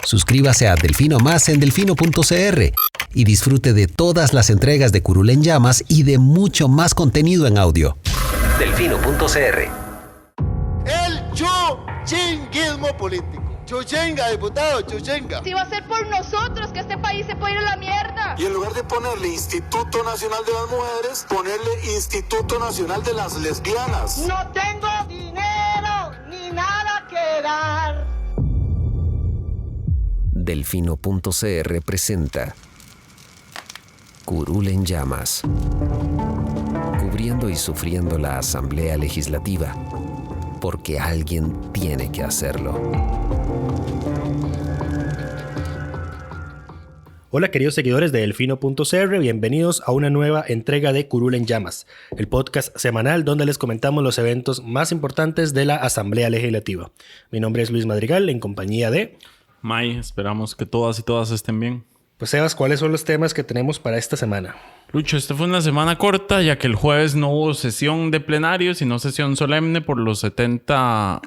Suscríbase a Delfino Más en delfino.cr y disfrute de todas las entregas de Curul en Llamas y de mucho más contenido en audio. Delfino.cr. El chuchinguismo político. Chuchenga, diputado, chuchenga. Si va a ser por nosotros que este país se puede ir a la mierda. Y en lugar de ponerle Instituto Nacional de las Mujeres, ponerle Instituto Nacional de las Lesbianas. No tengo dinero ni nada que dar. Delfino.cr presenta Curul en Llamas, cubriendo y sufriendo la Asamblea Legislativa, porque alguien tiene que hacerlo. Hola queridos seguidores de Delfino.cr, bienvenidos a una nueva entrega de Curul en Llamas, el podcast semanal donde les comentamos los eventos más importantes de la Asamblea Legislativa. Mi nombre es Luis Madrigal, en compañía de... May, esperamos que todas y todas estén bien. Pues Sebas, ¿cuáles son los temas que tenemos para esta semana? Lucho, esta fue una semana corta, ya que el jueves no hubo sesión de plenario, sino sesión solemne por los 70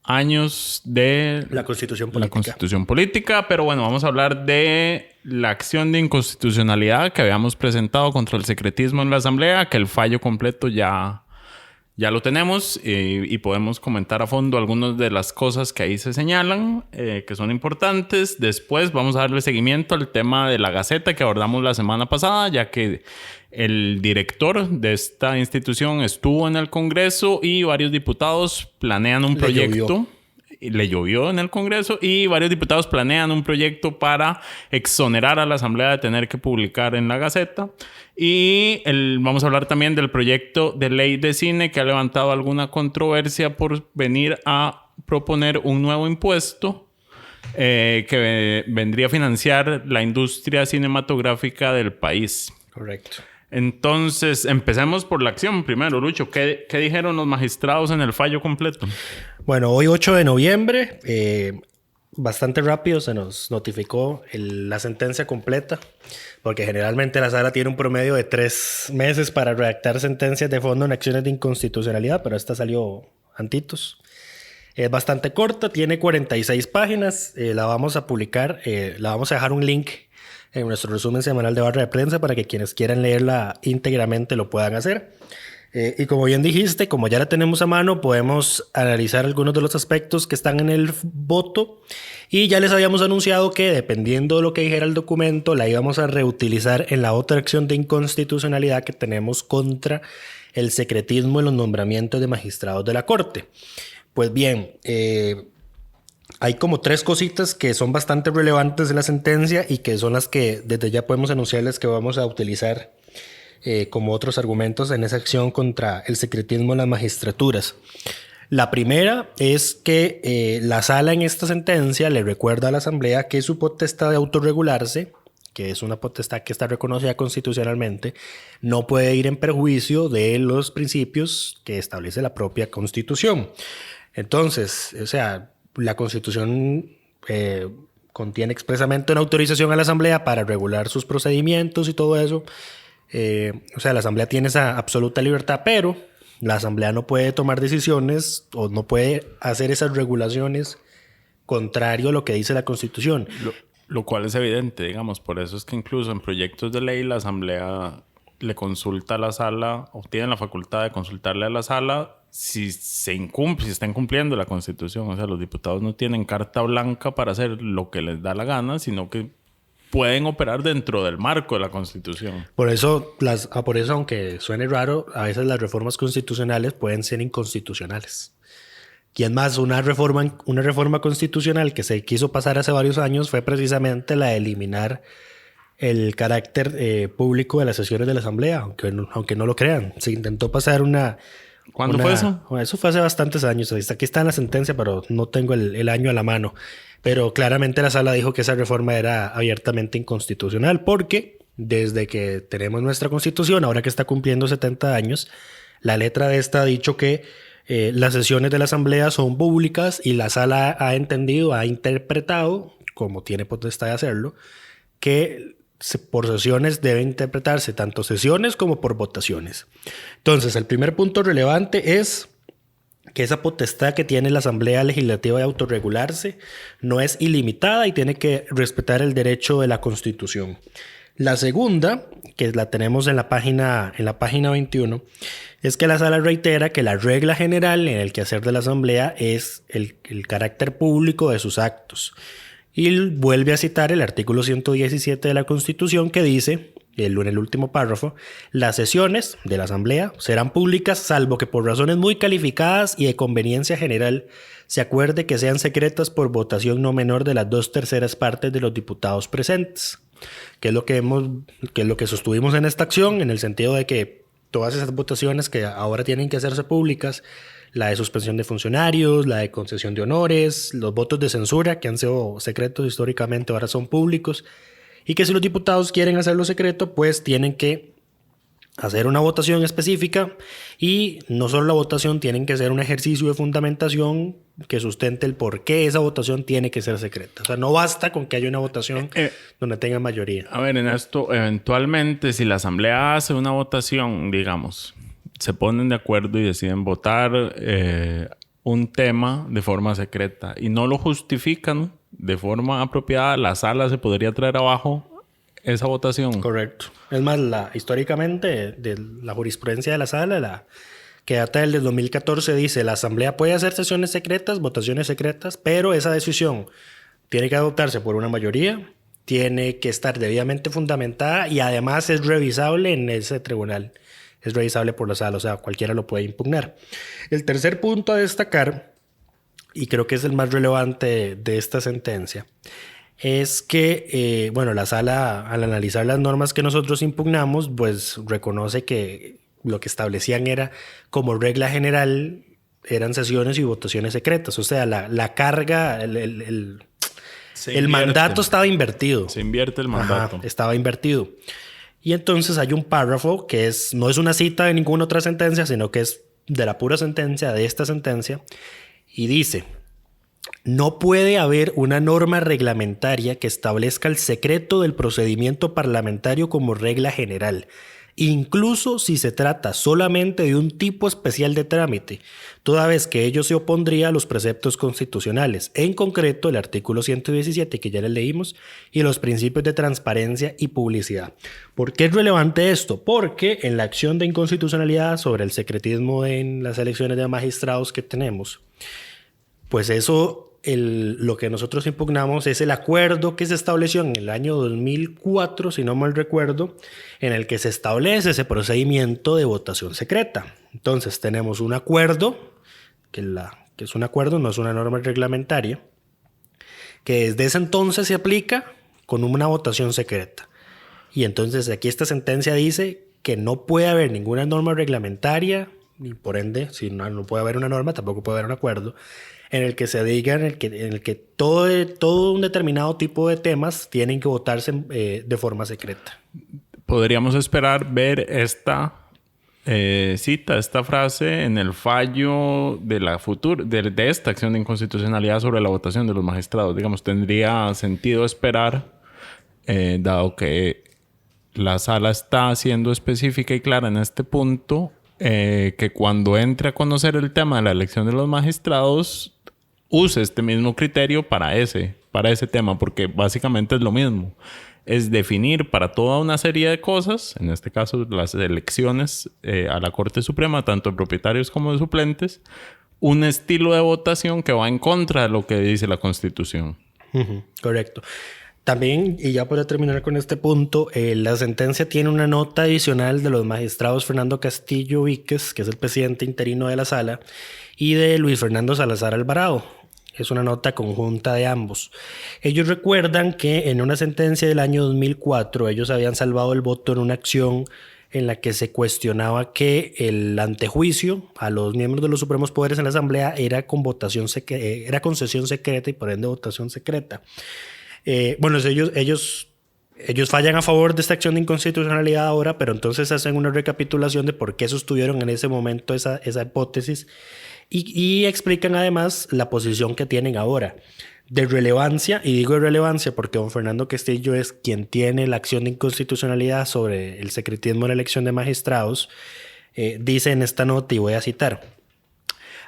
años de la Constitución Política. Pero bueno, vamos a hablar de la acción de inconstitucionalidad que habíamos presentado contra el secretismo en la Asamblea, que el fallo completo ya lo tenemos y podemos comentar a fondo algunas de las cosas que ahí se señalan, que son importantes. Después vamos a darle seguimiento al tema de la Gaceta que abordamos la semana pasada, ya que el director de esta institución estuvo en el Congreso y varios diputados planean un proyecto. Le llovió en el Congreso y varios diputados planean un proyecto para exonerar a la Asamblea de tener que publicar en la Gaceta. Y vamos a hablar también del proyecto de ley de cine que ha levantado alguna controversia por venir a proponer un nuevo impuesto que vendría a financiar la industria cinematográfica del país. Correcto. Entonces, empecemos por la acción primero, Lucho. ¿Qué dijeron los magistrados en el fallo completo? Bueno, hoy 8 de noviembre, bastante rápido se nos notificó la sentencia completa, porque generalmente la sala tiene un promedio de 3 meses para redactar sentencias de fondo en acciones de inconstitucionalidad, pero esta salió antitos. Es bastante corta, tiene 46 páginas, la vamos a publicar, la vamos a dejar un link en nuestro resumen semanal de barra de prensa para que quienes quieran leerla íntegramente lo puedan hacer. Y como bien dijiste, como ya la tenemos a mano, podemos analizar algunos de los aspectos que están en el voto. Y ya les habíamos anunciado que dependiendo de lo que dijera el documento, la íbamos a reutilizar en la otra acción de inconstitucionalidad que tenemos contra el secretismo en los nombramientos de magistrados de la Corte. Pues bien, hay como 3 cositas que son bastante relevantes de la sentencia y que son las que desde ya podemos anunciarles que vamos a utilizar como otros argumentos en esa acción contra el secretismo en las magistraturas. La primera es que la sala en esta sentencia le recuerda a la Asamblea que su potestad de autorregularse, que es una potestad que está reconocida constitucionalmente, no puede ir en perjuicio de los principios que establece la propia Constitución. Entonces, o sea, la Constitución contiene expresamente una autorización a la Asamblea para regular sus procedimientos y todo eso. O sea, la Asamblea tiene esa absoluta libertad, pero la Asamblea no puede tomar decisiones o no puede hacer esas regulaciones contrario a lo que dice la Constitución. Lo cual es evidente, digamos. Por eso es que incluso en proyectos de ley la Asamblea le consulta a la sala o tiene la facultad de consultarle a la sala si se incumple, si está incumpliendo la Constitución. O sea, los diputados no tienen carta blanca para hacer lo que les da la gana, sino que pueden operar dentro del marco de la Constitución. Por eso, aunque suene raro, a veces las reformas constitucionales pueden ser inconstitucionales. Y además, una reforma constitucional que se quiso pasar hace varios años fue precisamente la de eliminar el carácter público de las sesiones de la Asamblea, aunque no lo crean. Se intentó pasar ¿Cuándo fue eso? Eso fue hace bastantes años. Aquí está en la sentencia, pero no tengo el año a la mano. Pero claramente la sala dijo que esa reforma era abiertamente inconstitucional porque desde que tenemos nuestra Constitución, ahora que está cumpliendo 70 años, la letra de esta ha dicho que las sesiones de la Asamblea son públicas y la sala ha interpretado, como tiene potestad de hacerlo, que por sesiones deben interpretarse tanto sesiones como por votaciones. Entonces, el primer punto relevante es que esa potestad que tiene la Asamblea Legislativa de autorregularse no es ilimitada y tiene que respetar el derecho de la Constitución. La segunda, que la tenemos en la página 21, es que la Sala reitera que la regla general en el quehacer de la Asamblea es el carácter público de sus actos. Y vuelve a citar el artículo 117 de la Constitución que dice, en el último párrafo, las sesiones de la Asamblea serán públicas salvo que por razones muy calificadas y de conveniencia general se acuerde que sean secretas por votación no menor de las 2/3 partes de los diputados presentes. Que es lo que sostuvimos en esta acción, en el sentido de que todas esas votaciones que ahora tienen que hacerse públicas, la de suspensión de funcionarios, la de concesión de honores, los votos de censura que han sido secretos históricamente ahora son públicos, y que si los diputados quieren hacerlo secreto, pues tienen que hacer una votación específica, y no solo la votación, tienen que hacer un ejercicio de fundamentación que sustente el por qué esa votación tiene que ser secreta. O sea, no basta con que haya una votación donde tenga mayoría. A ver, en esto, eventualmente, si la Asamblea hace una votación, digamos, se ponen de acuerdo y deciden votar un tema de forma secreta y no lo justifican de forma apropiada, la sala se podría traer abajo esa votación. Correcto. Es más, históricamente, de la jurisprudencia de la sala, que data del 2014, dice: la Asamblea puede hacer sesiones secretas, votaciones secretas, pero esa decisión tiene que adoptarse por una mayoría, tiene que estar debidamente fundamentada y además es revisable en ese tribunal. Es revisable por la sala, o sea, cualquiera lo puede impugnar. El tercer punto a destacar, y creo que es el más relevante de esta sentencia, es que, la sala, al analizar las normas que nosotros impugnamos, pues reconoce que lo que establecían era, como regla general, eran sesiones y votaciones secretas. O sea, la carga, el mandato estaba invertido. Se invierte el mandato. Ajá, estaba invertido. Y entonces hay un párrafo que no es una cita de ninguna otra sentencia, sino que es de la pura sentencia, de esta sentencia, y dice: no puede haber una norma reglamentaria que establezca el secreto del procedimiento parlamentario como regla general, incluso si se trata solamente de un tipo especial de trámite, toda vez que ello se opondría a los preceptos constitucionales, en concreto el artículo 117 que ya les leímos y los principios de transparencia y publicidad. ¿Por qué es relevante esto? Porque en la acción de inconstitucionalidad sobre el secretismo en las elecciones de magistrados que tenemos, pues eso, lo que nosotros impugnamos es el acuerdo que se estableció en el año 2004, si no mal recuerdo, en el que se establece ese procedimiento de votación secreta. Entonces tenemos un acuerdo, que es un acuerdo, no es una norma reglamentaria, que desde ese entonces se aplica con una votación secreta. Y entonces aquí esta sentencia dice que no puede haber ninguna norma reglamentaria, y por ende, si no puede haber una norma, tampoco puede haber un acuerdo, en el que se diga en el que todo un determinado tipo de temas tienen que votarse de forma secreta. Podríamos esperar ver esta cita, esta frase en el fallo de esta acción de inconstitucionalidad sobre la votación de los magistrados. Digamos, tendría sentido esperar, dado que la sala está siendo específica y clara en este punto, que cuando entre a conocer el tema de la elección de los magistrados use este mismo criterio para ese tema, porque básicamente es lo mismo. Es definir para toda una serie de cosas, en este caso las elecciones a la Corte Suprema, tanto de propietarios como de suplentes, un estilo de votación que va en contra de lo que dice la Constitución. Correcto. También, y ya para terminar con este punto, la sentencia tiene una nota adicional de los magistrados Fernando Castillo Víquez, que es el presidente interino de la sala, y de Luis Fernando Salazar Alvarado. Es una nota conjunta de ambos. Ellos recuerdan que en una sentencia del año 2004 ellos habían salvado el voto en una acción en la que se cuestionaba que el antejuicio a los miembros de los supremos poderes en la Asamblea era con era concesión secreta y por ende votación secreta. Ellos fallan a favor de esta acción de inconstitucionalidad ahora, pero entonces hacen una recapitulación de por qué sostuvieron en ese momento esa hipótesis y explican además la posición que tienen ahora. De relevancia, y digo de relevancia porque don Fernando Castillo es quien tiene la acción de inconstitucionalidad sobre el secretismo en la elección de magistrados, dice en esta nota, y voy a citar: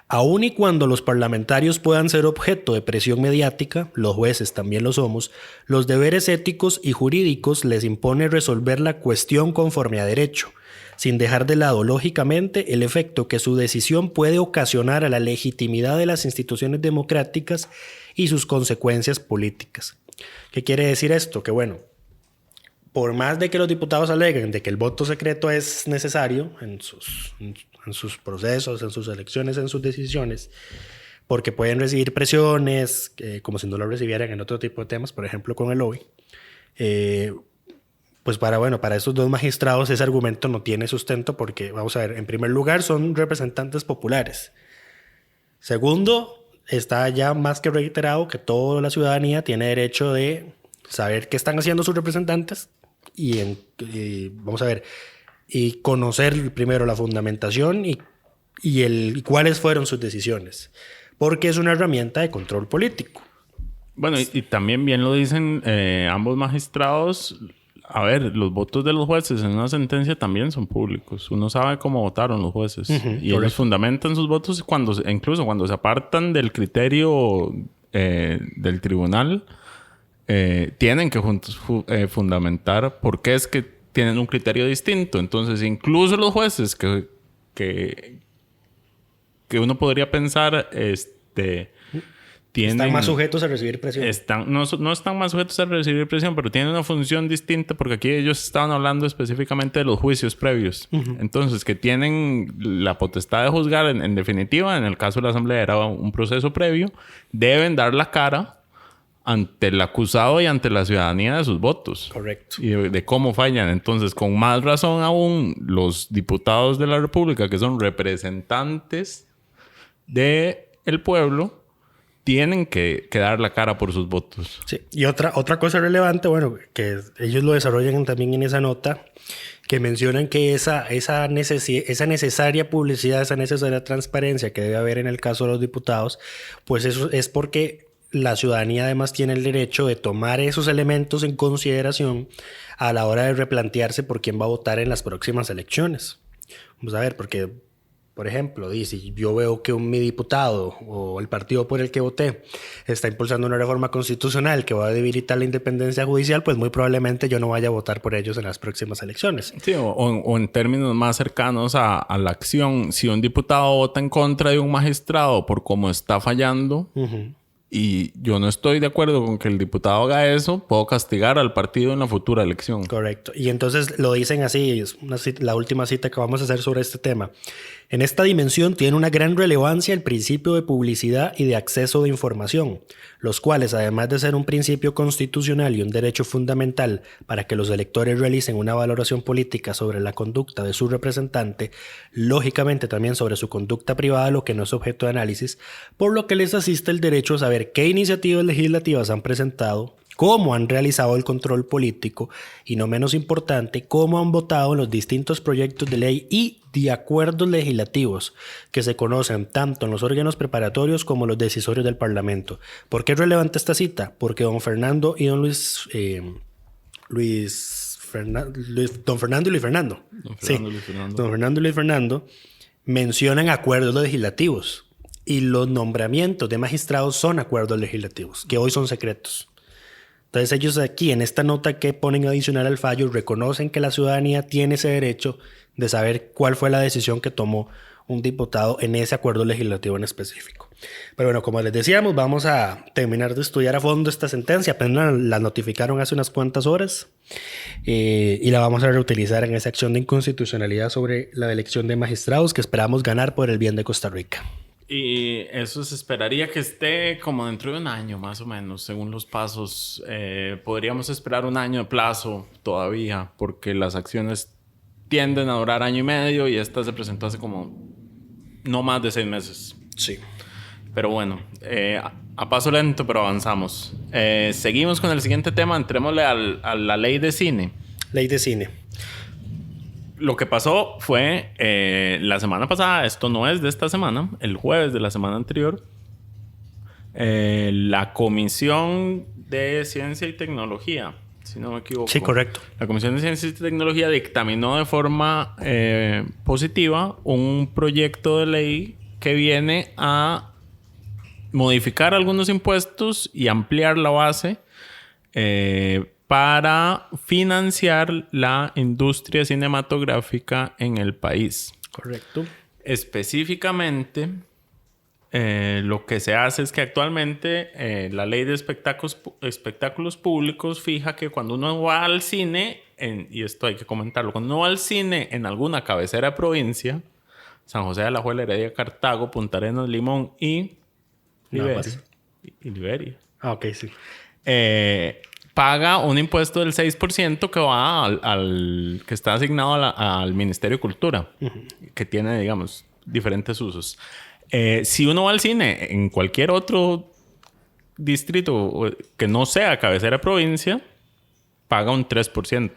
Aun y cuando los parlamentarios puedan ser objeto de presión mediática, los jueces también lo somos, los deberes éticos y jurídicos les impone resolver la cuestión conforme a derecho, sin dejar de lado, lógicamente, el efecto que su decisión puede ocasionar a la legitimidad de las instituciones democráticas y sus consecuencias políticas. ¿Qué quiere decir esto? Que bueno, por más de que los diputados aleguen de que el voto secreto es necesario en sus procesos, en sus elecciones, en sus decisiones, porque pueden recibir presiones, como si no lo recibieran en otro tipo de temas, por ejemplo con el lobby, pues para estos dos magistrados ese argumento no tiene sustento porque, vamos a ver, en primer lugar son representantes populares. Segundo, está ya más que reiterado que toda la ciudadanía tiene derecho de saber qué están haciendo sus representantes y conocer primero la fundamentación y cuáles fueron sus decisiones, porque es una herramienta de control político. Bueno, y también bien lo dicen ambos magistrados. A ver, los votos de los jueces en una sentencia también son públicos. Uno sabe cómo votaron los jueces. Y ellos fundamentan sus votos incluso cuando se apartan del criterio del tribunal, tienen que fundamentar por qué es que tienen un criterio distinto. Entonces, incluso los jueces que uno podría pensar están más sujetos a recibir presión. No están más sujetos a recibir presión, pero tienen una función distinta porque aquí ellos estaban hablando específicamente de los juicios previos. Entonces, que tienen la potestad de juzgar, en definitiva, en el caso de la Asamblea era un proceso previo, deben dar la cara ante el acusado y ante la ciudadanía de sus votos. Correcto. Y de cómo fallan. Entonces, con más razón aún, los diputados de la República, que son representantes del pueblo, tienen que dar la cara por sus votos. Sí. Y otra cosa relevante, bueno, que ellos lo desarrollan también en esa nota, que mencionan que esa necesaria publicidad, esa necesaria transparencia que debe haber en el caso de los diputados, pues eso es porque la ciudadanía además tiene el derecho de tomar esos elementos en consideración a la hora de replantearse por quién va a votar en las próximas elecciones. Vamos a ver, porque, por ejemplo, si yo veo que mi diputado o el partido por el que voté está impulsando una reforma constitucional que va a debilitar la independencia judicial, pues muy probablemente yo no vaya a votar por ellos en las próximas elecciones. Sí, o en términos más cercanos a la acción, si un diputado vota en contra de un magistrado por cómo está fallando, y yo no estoy de acuerdo con que el diputado haga eso, puedo castigar al partido en la futura elección. Correcto. Y entonces lo dicen así, es la última cita que vamos a hacer sobre este tema. En esta dimensión tiene una gran relevancia el principio de publicidad y de acceso de información, los cuales, además de ser un principio constitucional y un derecho fundamental para que los electores realicen una valoración política sobre la conducta de su representante, lógicamente también sobre su conducta privada, lo que no es objeto de análisis, por lo que les asiste el derecho a saber qué iniciativas legislativas han presentado, cómo han realizado el control político y, no menos importante, cómo han votado en los distintos proyectos de ley y de acuerdos legislativos que se conocen tanto en los órganos preparatorios como los decisorios del Parlamento. ¿Por qué es relevante esta cita? Porque don Fernando y don Don Fernando y Luis Fernando mencionan acuerdos legislativos y los nombramientos de magistrados son acuerdos legislativos, que hoy son secretos. Entonces ellos aquí en esta nota que ponen adicional al fallo reconocen que la ciudadanía tiene ese derecho de saber cuál fue la decisión que tomó un diputado en ese acuerdo legislativo en específico. Pero bueno, como les decíamos, vamos a terminar de estudiar a fondo esta sentencia. Apenas la notificaron hace unas cuantas horas y la vamos a reutilizar en esa acción de inconstitucionalidad sobre la elección de magistrados que esperamos ganar por el bien de Costa Rica. Y eso se esperaría que esté como dentro de un año, más o menos, según los pasos. Podríamos esperar un año de plazo todavía, porque las acciones tienden a durar año y medio y esta se presentó hace como no más de 6 meses. Sí. Pero bueno, a paso lento, pero avanzamos. Seguimos con el siguiente tema. Entrémosle a la ley de cine. Ley de cine. Lo que pasó fue la semana pasada, esto no es de esta semana, el jueves de la semana anterior, la Comisión de Ciencia y Tecnología, si no me equivoco. Sí, correcto. La Comisión de Ciencia y Tecnología dictaminó de forma positiva un proyecto de ley que viene a modificar algunos impuestos y ampliar la base para financiar la industria cinematográfica en el país. Correcto. Específicamente, lo que se hace es que actualmente la ley de espectáculos públicos fija que cuando uno va al cine, y esto hay que comentarlo, cuando uno va al cine en alguna cabecera de provincia, San José de Alajuela, Heredia, Cartago, Punta Arenas, Limón y Liberia. Ah, ok, sí. Paga un impuesto del 6% que va que está asignado al Ministerio de Cultura, que tiene, digamos, diferentes usos. Si uno va al cine en cualquier otro distrito que no sea cabecera de provincia, paga un 3%.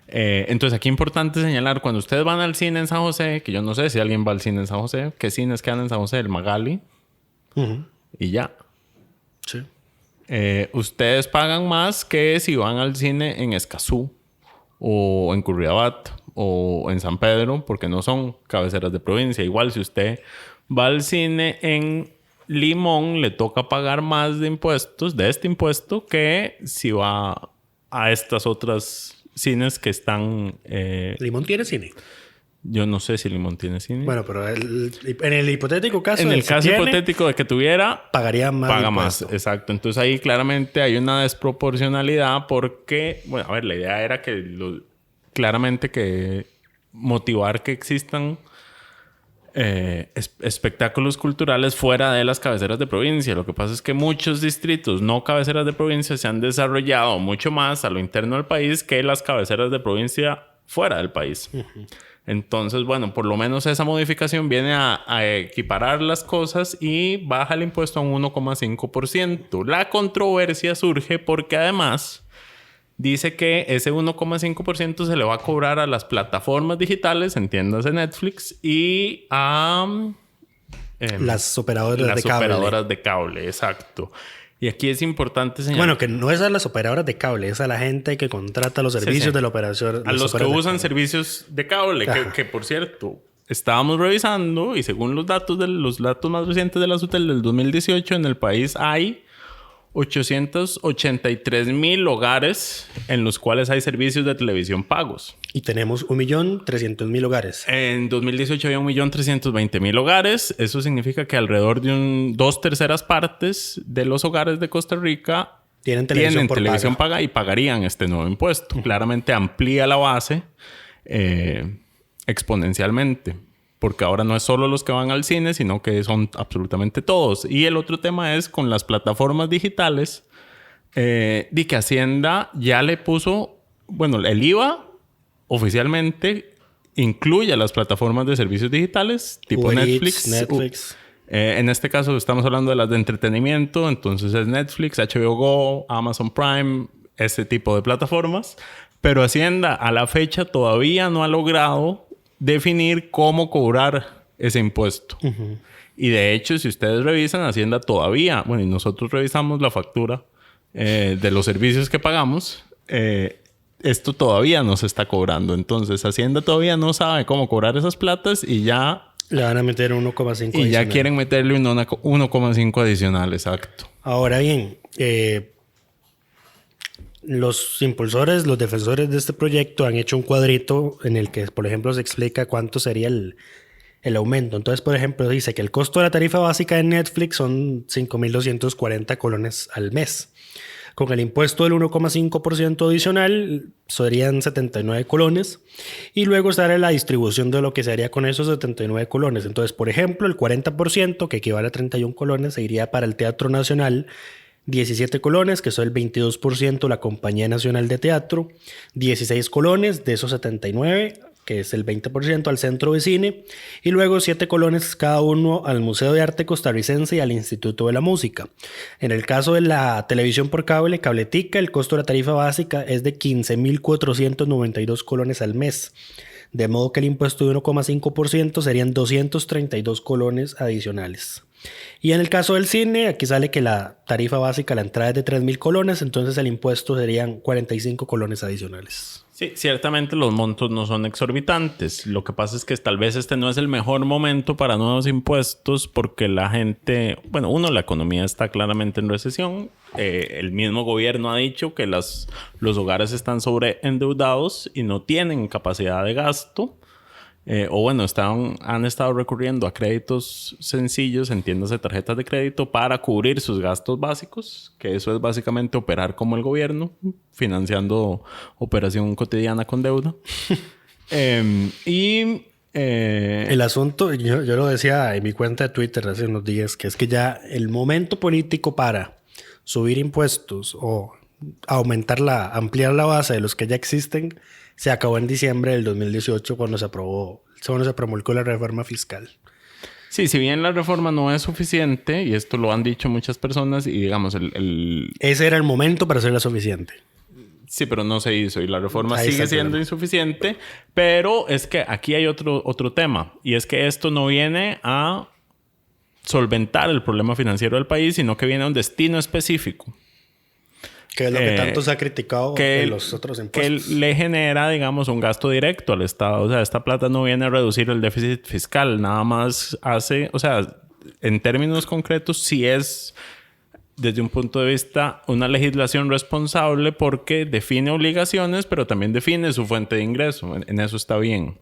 Entonces, aquí es importante señalar, cuando ustedes van al cine en San José, que yo no sé si alguien va al cine en San José, ¿qué cines quedan en San José? El Magali. Y ya. Sí. Ustedes pagan más que si van al cine en Escazú o en Curridabat o en San Pedro, porque no son cabeceras de provincia. Igual si usted va al cine en Limón, le toca pagar más de impuestos, de este impuesto, que si va a estas otras cines que están... ¿Limón tiene cine? Yo no sé si Limón tiene cine. Bueno, pero en el hipotético caso... En el caso hipotético de que tuviera... Pagaría más. Paga más, exacto. Entonces ahí claramente hay una desproporcionalidad porque... Bueno, a ver, la idea era que... claramente que motivar que existan espectáculos culturales fuera de las cabeceras de provincia. Lo que pasa es que muchos distritos no cabeceras de provincia se han desarrollado mucho más a lo interno del país que las cabeceras de provincia fuera del país. Entonces, bueno, por lo menos esa modificación viene a equiparar las cosas y baja el impuesto a un 1,5%. La controversia surge porque además dice que ese 1,5% se le va a cobrar a las plataformas digitales, entiéndase Netflix, y a las operadoras de cable, exacto. Y aquí es importante señalar... Bueno, que no es a las operadoras de cable, es a la gente que contrata los servicios de la operación. A los que usan servicios de cable, que por cierto, estábamos revisando y según los datos más recientes de la SUTEL del 2018, en el país hay 883,000 hogares en los cuales hay servicios de televisión pagos. Y tenemos 1.300.000 hogares. En 2018 había 1.320.000 hogares. Eso significa que alrededor de 2/3 partes de los hogares de Costa Rica tienen televisión paga y pagarían este nuevo impuesto. Claramente amplía la base exponencialmente. Porque ahora no es solo los que van al cine, sino que son absolutamente todos. Y el otro tema es con las plataformas digitales, de que Hacienda ya le puso... Bueno, el IVA oficialmente incluye a las plataformas de servicios digitales tipo Netflix. En este caso estamos hablando de las de entretenimiento. Entonces es Netflix, HBO Go, Amazon Prime, ese tipo de plataformas. Pero Hacienda a la fecha todavía no ha logrado definir cómo cobrar ese impuesto. Y de hecho, si ustedes revisan, Hacienda todavía... Bueno, y nosotros revisamos la factura de los servicios que pagamos. Esto todavía no se está cobrando. Entonces, Hacienda todavía no sabe cómo cobrar esas platas y ya... Le van a meter 1,5 adicional. Y ya quieren meterle un 1,5 adicional, exacto. Ahora bien, los impulsores, los defensores de este proyecto han hecho un cuadrito en el que, por ejemplo, se explica cuánto sería el aumento. Entonces, por ejemplo, dice que el costo de la tarifa básica de Netflix son 5.240 colones al mes. Con el impuesto del 1,5% adicional serían 79 colones. Y luego sale la distribución de lo que se haría con esos 79 colones. Entonces, por ejemplo, el 40%, que equivale a 31 colones, se iría para el Teatro Nacional. 17 colones, que son el 22% la Compañía Nacional de Teatro, 16 colones de esos 79, que es el 20% al Centro de Cine, y luego 7 colones cada uno al Museo de Arte Costarricense y al Instituto de la Música. En el caso de la televisión por cable, Cabletica, el costo de la tarifa básica es de 15.492 colones al mes. De modo que el impuesto de 1,5% serían 232 colones adicionales. Y en el caso del cine, aquí sale que la tarifa básica, la entrada es de 3.000 colones, entonces el impuesto serían 45 colones adicionales. Sí, ciertamente los montos no son exorbitantes. Lo que pasa es que tal vez este no es el mejor momento para nuevos impuestos porque la gente... Bueno, la economía está claramente en recesión. El mismo gobierno ha dicho que los hogares están sobreendeudados y no tienen capacidad de gasto. Han estado recurriendo a créditos sencillos, entiéndase tarjetas de crédito, para cubrir sus gastos básicos, que eso es básicamente operar como el gobierno, financiando operación cotidiana con deuda. El asunto, yo lo decía en mi cuenta de Twitter hace unos días, que es que ya el momento político para subir impuestos o ampliar la base de los que ya existen se acabó en diciembre del 2018 cuando se promulgó la reforma fiscal. Sí, si bien la reforma no es suficiente, y esto lo han dicho muchas personas, y digamos ese era el momento para hacerla suficiente. Sí, pero no se hizo y la reforma sigue siendo insuficiente, pero es que aquí hay otro tema, y es que esto no viene a solventar el problema financiero del país, sino que viene a un destino específico. Que es lo que tanto se ha criticado en los otros impuestos. Que le genera, digamos, un gasto directo al Estado. O sea, esta plata no viene a reducir el déficit fiscal. Nada más hace... O sea, en términos concretos, sí es, desde un punto de vista, una legislación responsable porque define obligaciones, pero también define su fuente de ingreso. En eso está bien.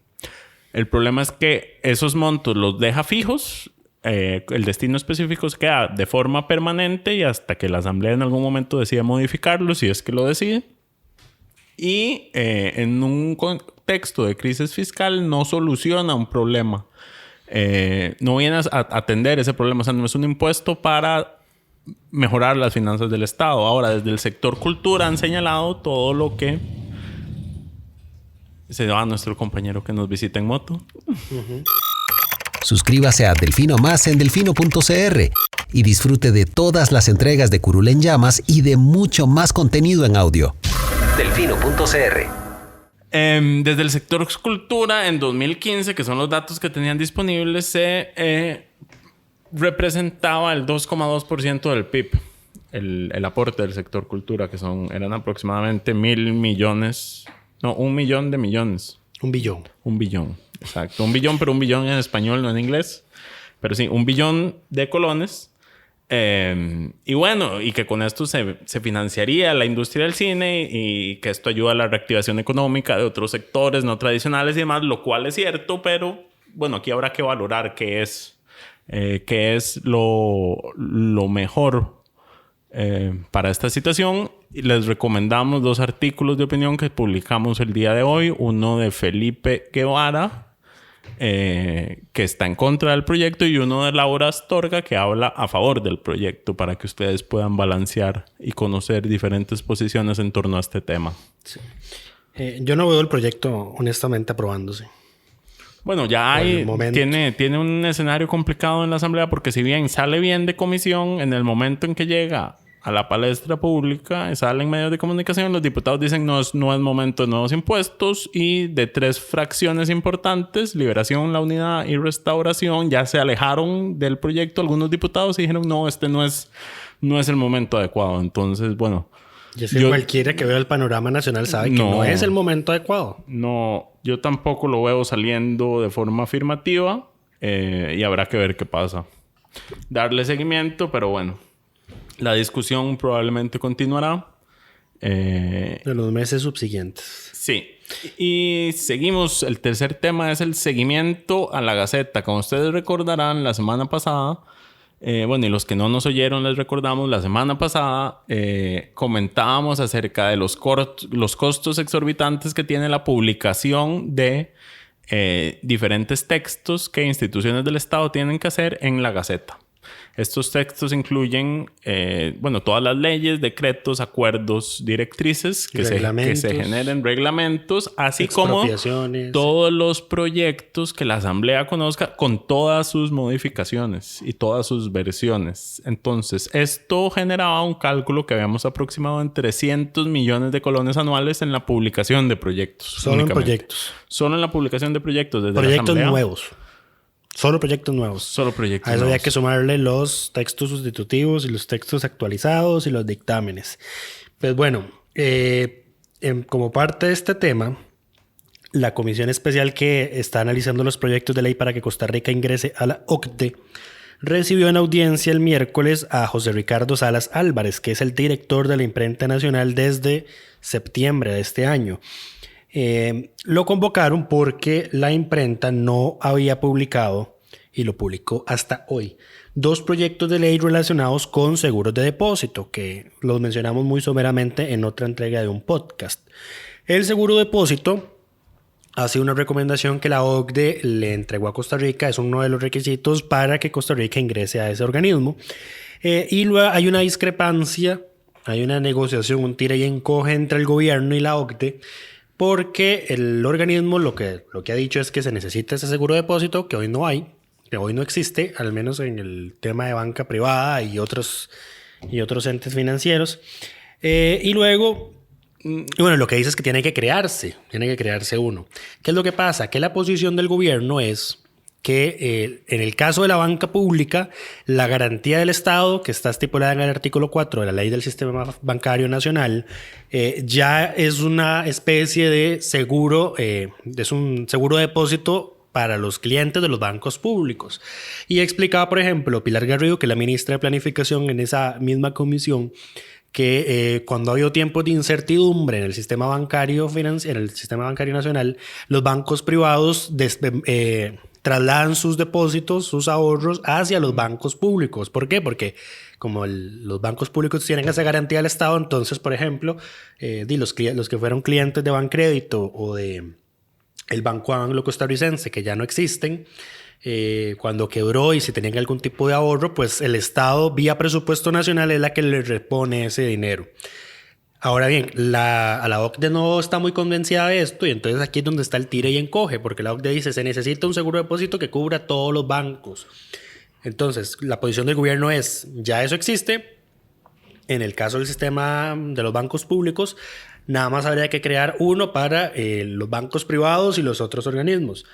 El problema es que esos montos los deja fijos. El destino específico se queda de forma permanente y hasta que la Asamblea en algún momento decida modificarlo, si es que lo decide. Y en un contexto de crisis fiscal no soluciona un problema. No viene a atender ese problema. O sea, no es un impuesto para mejorar las finanzas del Estado. Ahora, desde el sector cultura han señalado todo lo que... Se va a nuestro compañero que nos visita en moto. Uh-huh. Suscríbase a Delfino Más en delfino.cr y disfrute de todas las entregas de Curul en Llamas y de mucho más contenido en audio. Delfino.cr. Desde el sector cultura, en 2015, que son los datos que tenían disponibles, se representaba el 2,2% del PIB. El aporte del sector cultura, que eran aproximadamente 1.000 millones... No, 1 millón de millones. 1 billón. 1 billón, exacto. 1 billón, pero 1 billón en español, no en inglés. Pero sí, 1 billón de colones. Y bueno, y que con esto se financiaría la industria del cine y que esto ayuda a la reactivación económica de otros sectores no tradicionales y demás, lo cual es cierto, pero bueno, aquí habrá que valorar qué es lo mejor para esta situación. Les recomendamos 2 artículos de opinión que publicamos el día de hoy. Uno de Felipe Guevara, que está en contra del proyecto, y uno de Laura Astorga, que habla a favor del proyecto, para que ustedes puedan balancear y conocer diferentes posiciones en torno a este tema. Sí. Yo no veo el proyecto honestamente aprobándose. Bueno, ya tiene un escenario complicado en la Asamblea, porque si bien sale bien de comisión, en el momento en que llega a la palestra pública, salen medios de comunicación, los diputados dicen no es momento de nuevos impuestos, y de 3 fracciones importantes, Liberación, La Unidad y Restauración, ya se alejaron del proyecto algunos diputados y dijeron no, este no es el momento adecuado. Entonces, bueno... cualquiera que vea el panorama nacional sabe que no es el momento adecuado. No, yo tampoco lo veo saliendo de forma afirmativa, y habrá que ver qué pasa. Darle seguimiento, pero bueno, la discusión probablemente continuará. En los meses subsiguientes. Sí. Y seguimos. El tercer tema es el seguimiento a la Gaceta. Como ustedes recordarán, la semana pasada... y los que no nos oyeron les recordamos, la semana pasada comentábamos acerca de los costos exorbitantes que tiene la publicación de diferentes textos que instituciones del Estado tienen que hacer en la Gaceta. Estos textos incluyen, todas las leyes, decretos, acuerdos, directrices que se generen, reglamentos, así como todos los proyectos que la Asamblea conozca con todas sus modificaciones y todas sus versiones. Entonces, esto generaba un cálculo que habíamos aproximado en 300 millones de colones anuales en la publicación de proyectos. Solo en proyectos. Solo en la publicación de proyectos desde proyectos la Asamblea. Nuevos. Solo proyectos nuevos. Solo proyectos A eso nuevos. había que sumarle los textos sustitutivos y los textos actualizados y los dictámenes. Pues bueno, como parte de este tema, la comisión especial que está analizando los proyectos de ley para que Costa Rica ingrese a la OCDE recibió en audiencia el miércoles a José Ricardo Salas Álvarez, que es el director de la Imprenta Nacional desde septiembre de este año. Lo convocaron porque la imprenta no había publicado, y lo publicó hasta hoy, 2 proyectos de ley relacionados con seguros de depósito, que los mencionamos muy someramente en otra entrega de un podcast. El seguro de depósito ha sido una recomendación que la OCDE le entregó a Costa Rica, es uno de los requisitos para que Costa Rica ingrese a ese organismo. Y luego hay una discrepancia, hay una negociación, un tira y encoge entre el gobierno y la OCDE, porque el organismo lo que ha dicho es que se necesita ese seguro de depósito, que hoy no hay, que hoy no existe, al menos en el tema de banca privada y otros entes financieros. Y luego, bueno, lo que dice es que tiene que crearse uno. ¿Qué es lo que pasa? Que la posición del gobierno es que en el caso de la banca pública, la garantía del Estado, que está estipulada en el artículo 4 de la Ley del Sistema Bancario Nacional, ya es una especie de seguro, es un seguro de depósito para los clientes de los bancos públicos. Y explicaba, por ejemplo, Pilar Garrido, que es la ministra de Planificación en esa misma comisión, que cuando ha habido tiempos de incertidumbre en el sistema bancario nacional, los bancos privados trasladan sus depósitos, sus ahorros hacia los bancos públicos. ¿Por qué? Porque como los bancos públicos tienen esa garantía del Estado, entonces, por ejemplo, los que fueron clientes de Bancrédito o de el Banco Anglo Costarricense, que ya no existen, cuando quebró y si tenían algún tipo de ahorro, pues el Estado vía presupuesto nacional es la que le repone ese dinero. Ahora bien, a la OCDE no está muy convencida de esto y entonces aquí es donde está el tire y encoge, porque la OCDE dice se necesita un seguro de depósito que cubra todos los bancos. Entonces, la posición del gobierno es, ya eso existe, en el caso del sistema de los bancos públicos, nada más habría que crear uno para los bancos privados y los otros organismos.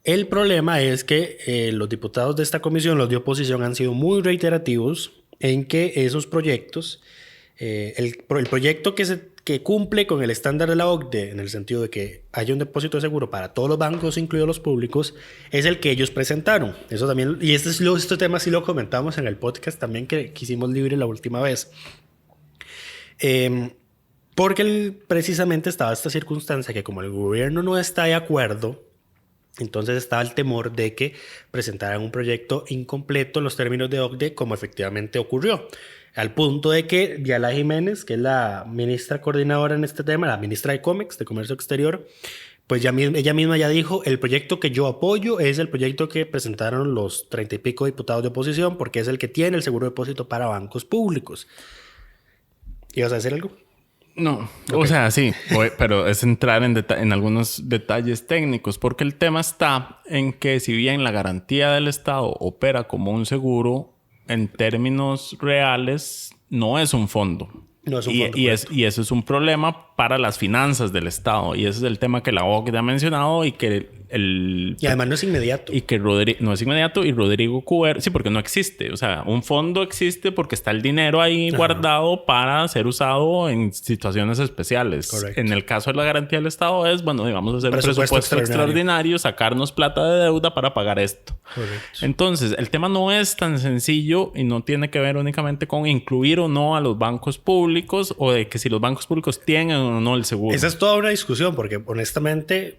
El problema es que los diputados de esta comisión, los de oposición, han sido muy reiterativos en que esos proyectos, el proyecto que cumple con el estándar de la OCDE, en el sentido de que haya un depósito de seguro para todos los bancos, incluidos los públicos, es el que ellos presentaron. Eso también, y este tema sí lo comentamos en el podcast también que hicimos libre la última vez. Porque precisamente estaba esta circunstancia que como el gobierno no está de acuerdo, entonces estaba el temor de que presentaran un proyecto incompleto en los términos de OCDE, como efectivamente ocurrió. Al punto de que Diala Jiménez, que es la ministra coordinadora en este tema, la ministra de COMEX, de Comercio Exterior, pues ella misma ya dijo, el proyecto que yo apoyo es el proyecto que presentaron los 30 y pico diputados de oposición, porque es el que tiene el seguro de depósito para bancos públicos. ¿Ibas a decir algo? No, Okay. O sea, sí, pero es entrar en algunos detalles técnicos, porque el tema está en que si bien la garantía del Estado opera como un seguro, en términos reales no es un fondo. No es un fondo. Y eso es un problema para las finanzas del Estado. Y ese es el tema que la OCDE ha mencionado y que y además no es inmediato. Y que no es inmediato y Rodrigo Cuber... Sí, porque no existe. O sea, un fondo existe porque está el dinero ahí guardado para ser usado en situaciones especiales. Correcto. En el caso de la garantía del Estado es, bueno, vamos a hacer un presupuesto extraordinario, sacarnos plata de deuda para pagar esto. Correcto. Entonces, el tema no es tan sencillo y no tiene que ver únicamente con incluir o no a los bancos públicos o de que si los bancos públicos tienen o no el seguro. Esa es toda una discusión porque honestamente,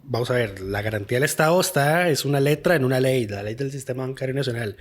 vamos a ver, la garantía del Estado es una letra en una ley, la ley del Sistema Bancario Nacional.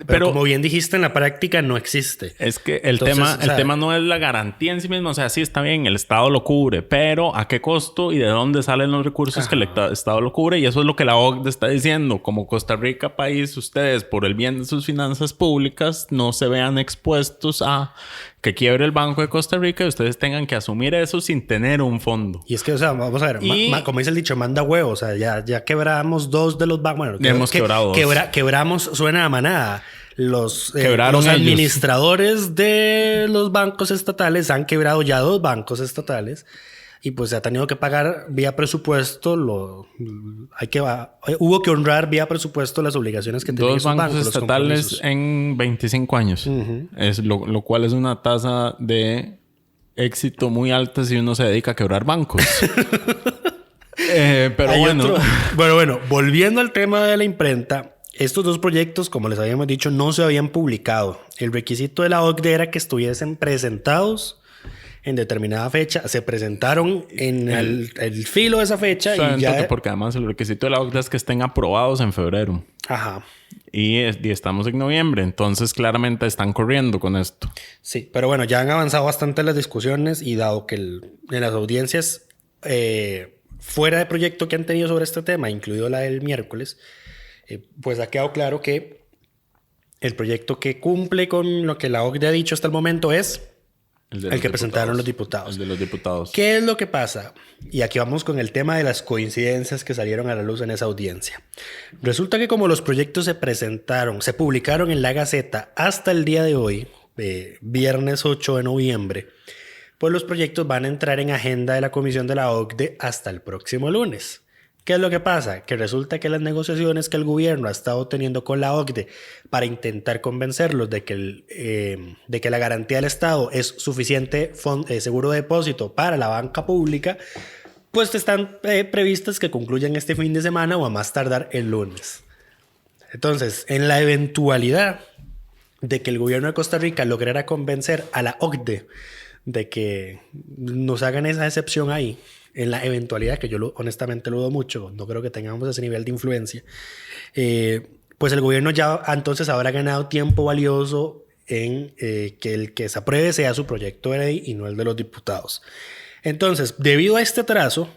Pero como bien dijiste, en la práctica no existe. Es que el tema no es la garantía en sí mismo. O sea, sí está bien, el Estado lo cubre, pero ¿a qué costo y de dónde salen los recursos que el Estado lo cubre? Y eso es lo que la OCDE está diciendo. Como Costa Rica, país, ustedes, por el bien de sus finanzas públicas, no se vean expuestos a que quiebre el Banco de Costa Rica y ustedes tengan que asumir eso sin tener un fondo. Y es que, o sea, vamos a ver, como dice el dicho, manda huevo. O sea, ya quebramos 2 de los bancos. Bueno, ya hemos quebrado 2. Quebramos, suena a manada. Los administradores de los bancos estatales han quebrado ya 2 bancos estatales. y pues se ha tenido que pagar vía presupuesto, hubo que honrar vía presupuesto las obligaciones que tenían Dos esos bancos bancos, los estatales compromisos. en 25 años. Es lo cual es una tasa de éxito muy alta si uno se dedica a quebrar bancos. Pero Hay bueno. Bueno, volviendo al tema de la imprenta, estos dos proyectos, como les habíamos dicho, no se habían publicado. El requisito de la OCDE era que estuviesen presentados en determinada fecha. Se presentaron en el filo de esa fecha y ya... Porque además el requisito de la OCDE es que estén aprobados en febrero. Ajá. Y estamos en noviembre, entonces claramente están corriendo con esto. Sí, pero bueno, ya han avanzado bastante las discusiones y dado que en las audiencias fuera de proyecto que han tenido sobre este tema, incluido la del miércoles, pues ha quedado claro que el proyecto que cumple con lo que la OCDE ha dicho hasta el momento es el que presentaron los diputados. El de los diputados. ¿Qué es lo que pasa? Y aquí vamos con el tema de las coincidencias que salieron a la luz en esa audiencia. Resulta que como los proyectos se publicaron en la Gaceta hasta el día de hoy, viernes 8 de noviembre, pues los proyectos van a entrar en agenda de la comisión de la OCDE hasta el próximo lunes. ¿Qué es lo que pasa? Que resulta que las negociaciones que el gobierno ha estado teniendo con la OCDE para intentar convencerlos de que la garantía del Estado es suficiente seguro de depósito para la banca pública, pues están previstas que concluyan este fin de semana o a más tardar el lunes. Entonces, en la eventualidad de que el gobierno de Costa Rica lograra convencer a la OCDE de que nos hagan esa excepción ahí, en la eventualidad, que yo honestamente lo dudo mucho, no creo que tengamos ese nivel de influencia, pues el gobierno ya entonces habrá ganado tiempo valioso en que el que se apruebe sea su proyecto de ley y no el de los diputados. Entonces, debido a este atraso,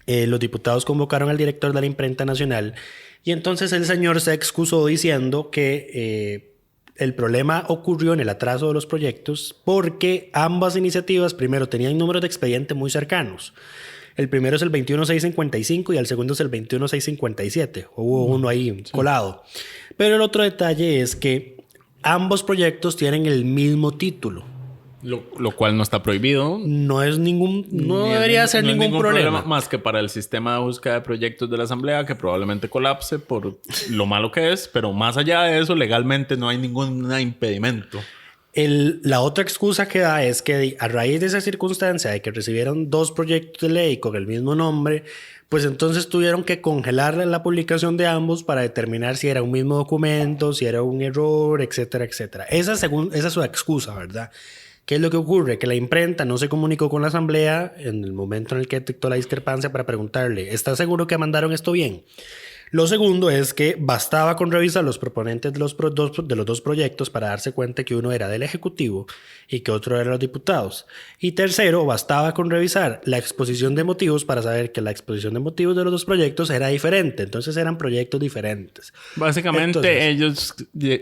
los diputados convocaron al director de la Imprenta Nacional y entonces el señor se excusó diciendo que el problema ocurrió en el atraso de los proyectos porque ambas iniciativas primero tenían números de expediente muy cercanos. El primero es el 21655 y el segundo es el 21657. Hubo uno ahí colado. Pero el otro detalle es que ambos proyectos tienen el mismo título. Lo cual no está prohibido. No debería ser ningún problema. Más que para el sistema de búsqueda de proyectos de la Asamblea, que probablemente colapse por lo malo que es, pero más allá de eso, legalmente no hay ningún impedimento. La otra excusa que da es que a raíz de esa circunstancia de que recibieron dos proyectos de ley con el mismo nombre, pues entonces tuvieron que congelar la publicación de ambos para determinar si era un mismo documento, si era un error, etcétera, etcétera. Esa es su excusa, ¿verdad? ¿Qué es lo que ocurre? Que la imprenta no se comunicó con la Asamblea en el momento en el que detectó la discrepancia para preguntarle, ¿estás seguro que mandaron esto bien? Lo segundo es que bastaba con revisar los proponentes de los dos proyectos para darse cuenta que uno era del Ejecutivo y que otro era de los diputados. Y tercero, bastaba con revisar la exposición de motivos para saber que la exposición de motivos de los dos proyectos era diferente. Entonces eran proyectos diferentes. Básicamente ellos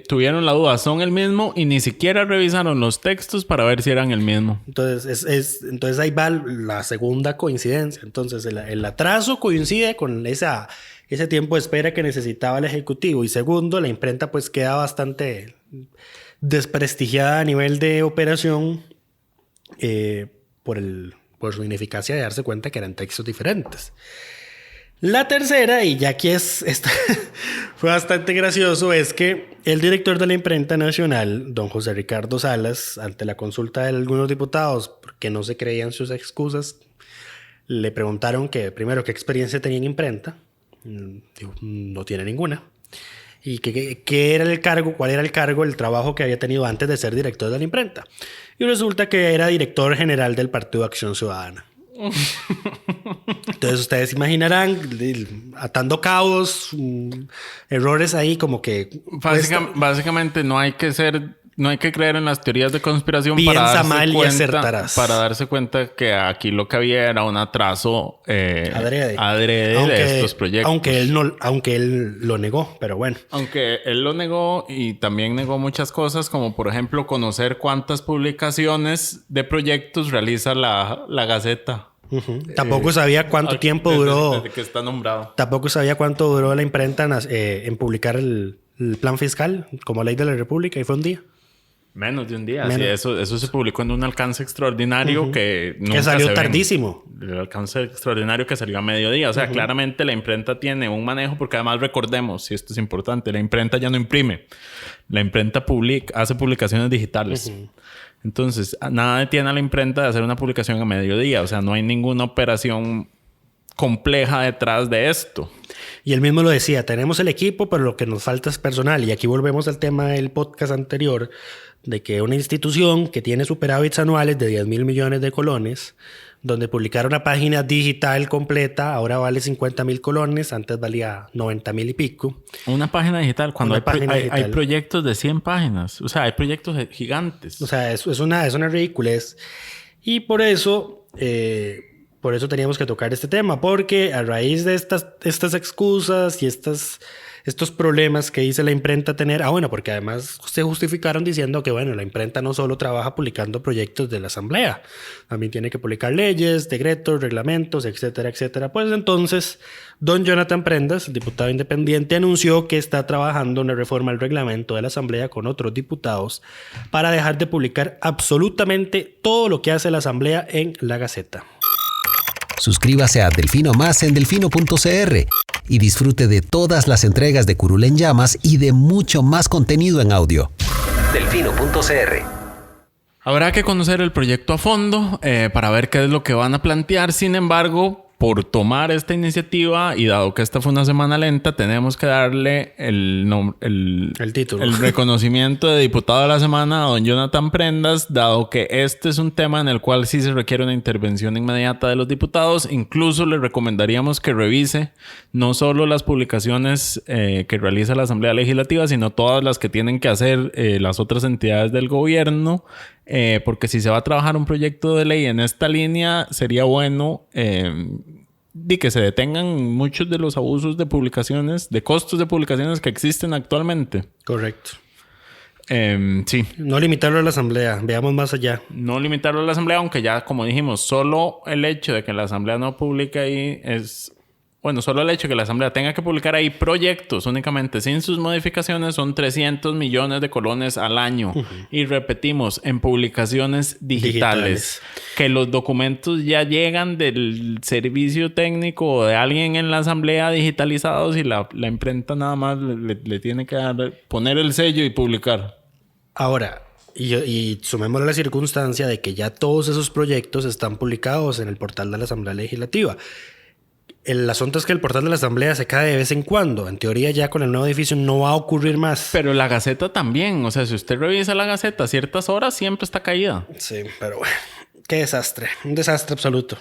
tuvieron la duda, son el mismo y ni siquiera revisaron los textos para ver si eran el mismo. Entonces ahí va la segunda coincidencia. Entonces el atraso coincide con ese tiempo de espera que necesitaba el Ejecutivo. Y segundo, la imprenta pues queda bastante desprestigiada a nivel de operación por su ineficacia de darse cuenta que eran textos diferentes. La tercera, y ya aquí fue bastante gracioso, es que el director de la Imprenta Nacional, don José Ricardo Salas, ante la consulta de algunos diputados porque no se creían sus excusas, le preguntaron primero qué experiencia tenía en imprenta. Digo, no tiene ninguna. ¿Y qué era el cargo? ¿Cuál era el cargo, el trabajo que había tenido antes de ser director de la imprenta? Y resulta que era director general del Partido Acción Ciudadana. Entonces ustedes imaginarán atando cabos, errores ahí como que... Básicamente no hay que creer en las teorías de conspiración para darse cuenta que aquí lo que había era un atraso adrede de estos proyectos. Aunque él lo negó, pero bueno. Aunque él lo negó y también negó muchas cosas, como por ejemplo conocer cuántas publicaciones de proyectos realiza la Gaceta. Tampoco sabía cuánto tiempo duró. Desde que está nombrado. Tampoco sabía cuánto duró la imprenta en publicar el plan fiscal como ley de la República y fue un día. Menos de un día. Sí, eso se publicó en un alcance extraordinario que nunca que salió tardísimo. El alcance extraordinario que salió a mediodía. O sea, claramente la imprenta tiene un manejo, porque además recordemos, y esto es importante, la imprenta ya no imprime. La imprenta hace publicaciones digitales. Entonces, nada detiene a la imprenta de hacer una publicación a mediodía. O sea, no hay ninguna operación compleja detrás de esto. Y él mismo lo decía, tenemos el equipo, pero lo que nos falta es personal. Y aquí volvemos al tema del podcast anterior, de que una institución que tiene superávits anuales de 10,000 millones de colones, donde publicar una página digital completa ahora vale 50,000 colones, antes valía 90,000 y pico. Una página digital, cuando hay proyectos de 100 páginas. O sea, hay proyectos gigantes. O sea, es una ridiculez. Y por eso teníamos que tocar este tema, porque a raíz de estas excusas y estos problemas que dice la imprenta tener, porque además se justificaron diciendo que, la imprenta no solo trabaja publicando proyectos de la Asamblea, también tiene que publicar leyes, decretos, reglamentos, etcétera, etcétera. Pues entonces, don Jonathan Prendas, diputado independiente, anunció que está trabajando en la reforma al reglamento de la Asamblea con otros diputados para dejar de publicar absolutamente todo lo que hace la Asamblea en la Gaceta. Suscríbase a Delfino Más en delfino.cr y disfrute de todas las entregas de Curul en Llamas y de mucho más contenido en audio. Delfino.cr. Habrá que conocer el proyecto a fondo para ver qué es lo que van a plantear. Sin embargo, por tomar esta iniciativa y dado que esta fue una semana lenta, tenemos que darle el título, el reconocimiento de diputado de la semana a don Jonathan Prendas, dado que este es un tema en el cual sí se requiere una intervención inmediata de los diputados. Incluso le recomendaríamos que revise no solo las publicaciones que realiza la Asamblea Legislativa, sino todas las que tienen que hacer las otras entidades del gobierno. Porque si se va a trabajar un proyecto de ley en esta línea, sería bueno que se detengan muchos de los abusos de publicaciones, de costos de publicaciones que existen actualmente. Correcto. Sí. No limitarlo a la Asamblea, veamos más allá. No limitarlo a la Asamblea, aunque ya, como dijimos, solo el hecho de que la Asamblea no publique ahí es... solo el hecho de que la Asamblea tenga que publicar ahí proyectos únicamente sin sus modificaciones son 300 millones de colones al año. Y repetimos, en publicaciones digitales. Que los documentos ya llegan del servicio técnico o de alguien en la Asamblea digitalizados y la imprenta nada más le tiene que poner el sello y publicar. Ahora, y sumémosle la circunstancia de que ya todos esos proyectos están publicados en el portal de la Asamblea Legislativa. El asunto es que el portal de la Asamblea se cae de vez en cuando. En teoría ya con el nuevo edificio no va a ocurrir más. Pero la Gaceta también. O sea, si usted revisa la Gaceta a ciertas horas, siempre está caída. Sí, pero bueno. Qué desastre. Un desastre absoluto.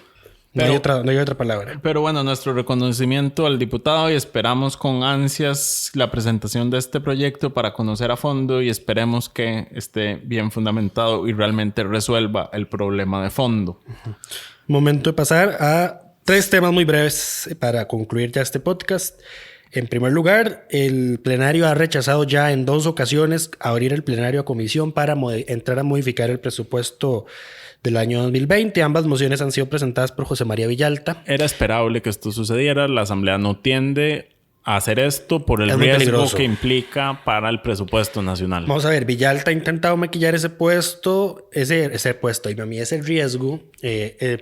No hay otra palabra. Pero bueno, nuestro reconocimiento al diputado y esperamos con ansias la presentación de este proyecto para conocer a fondo y esperemos que esté bien fundamentado y realmente resuelva el problema de fondo. Momento de pasar a 3 temas muy breves para concluir ya este podcast. En primer lugar, el plenario ha rechazado ya en 2 ocasiones abrir el plenario a comisión para entrar a modificar el presupuesto del año 2020. Ambas mociones han sido presentadas por José María Villalta. Era esperable que esto sucediera. La Asamblea no tiende a hacer esto por el riesgo que implica para el presupuesto nacional. Vamos a ver, Villalta ha intentado maquillar ese riesgo,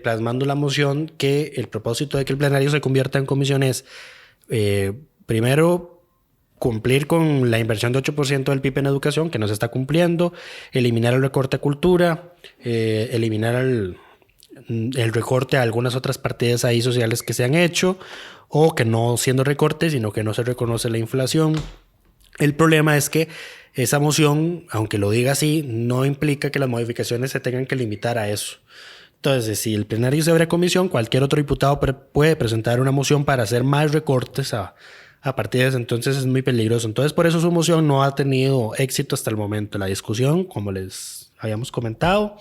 plasmando la moción que el propósito de que el plenario se convierta en comisión es, primero, cumplir con la inversión de 8% del PIB en educación, que no se está cumpliendo, eliminar el recorte a cultura, eliminar el recorte a algunas otras partidas ahí sociales que se han hecho, o que no siendo recortes, sino que no se reconoce la inflación. El problema es que esa moción, aunque lo diga así, no implica que las modificaciones se tengan que limitar a eso. Entonces, si el plenario se abre a comisión, cualquier otro diputado puede presentar una moción para hacer más recortes a partidas, entonces es muy peligroso. Entonces, por eso su moción no ha tenido éxito hasta el momento. La discusión, como les habíamos comentado,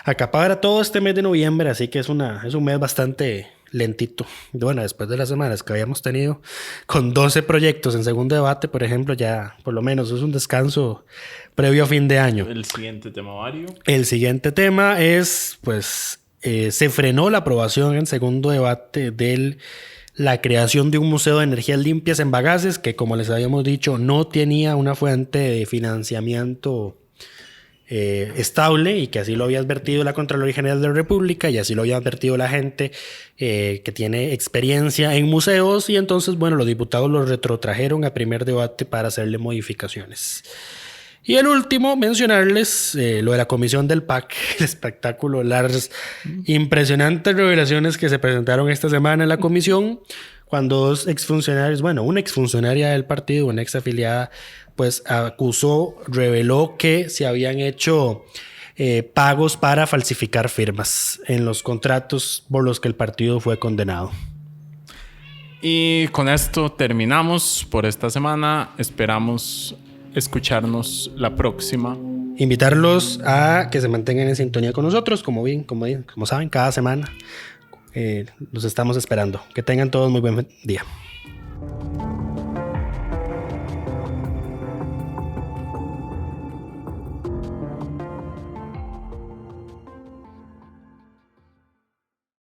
acapara todo este mes de noviembre, así que es un mes bastante lentito. Bueno, después de las semanas que habíamos tenido con 12 proyectos en segundo debate, por ejemplo, ya por lo menos es un descanso previo a fin de año. El siguiente tema, Mario. El siguiente tema es, se frenó la aprobación en segundo debate de la creación de un museo de energías limpias en Bagaces, que como les habíamos dicho, no tenía una fuente de financiamiento estable, y que así lo había advertido la Contraloría General de la República y así lo había advertido la gente que tiene experiencia en museos, y entonces, bueno, los diputados lo retrotrajeron a primer debate para hacerle modificaciones. Y el último, mencionarles lo de la comisión del PAC, el espectáculo, las impresionantes revelaciones que se presentaron esta semana en la comisión, cuando dos exfuncionarios, bueno, una exfuncionaria del partido, una exafiliada, pues reveló que se habían hecho pagos para falsificar firmas en los contratos por los que el partido fue condenado. Y con esto terminamos por esta semana. Esperamos escucharnos la próxima. Invitarlos a que se mantengan en sintonía con nosotros, como saben, cada semana los estamos esperando. Que tengan todos muy buen día.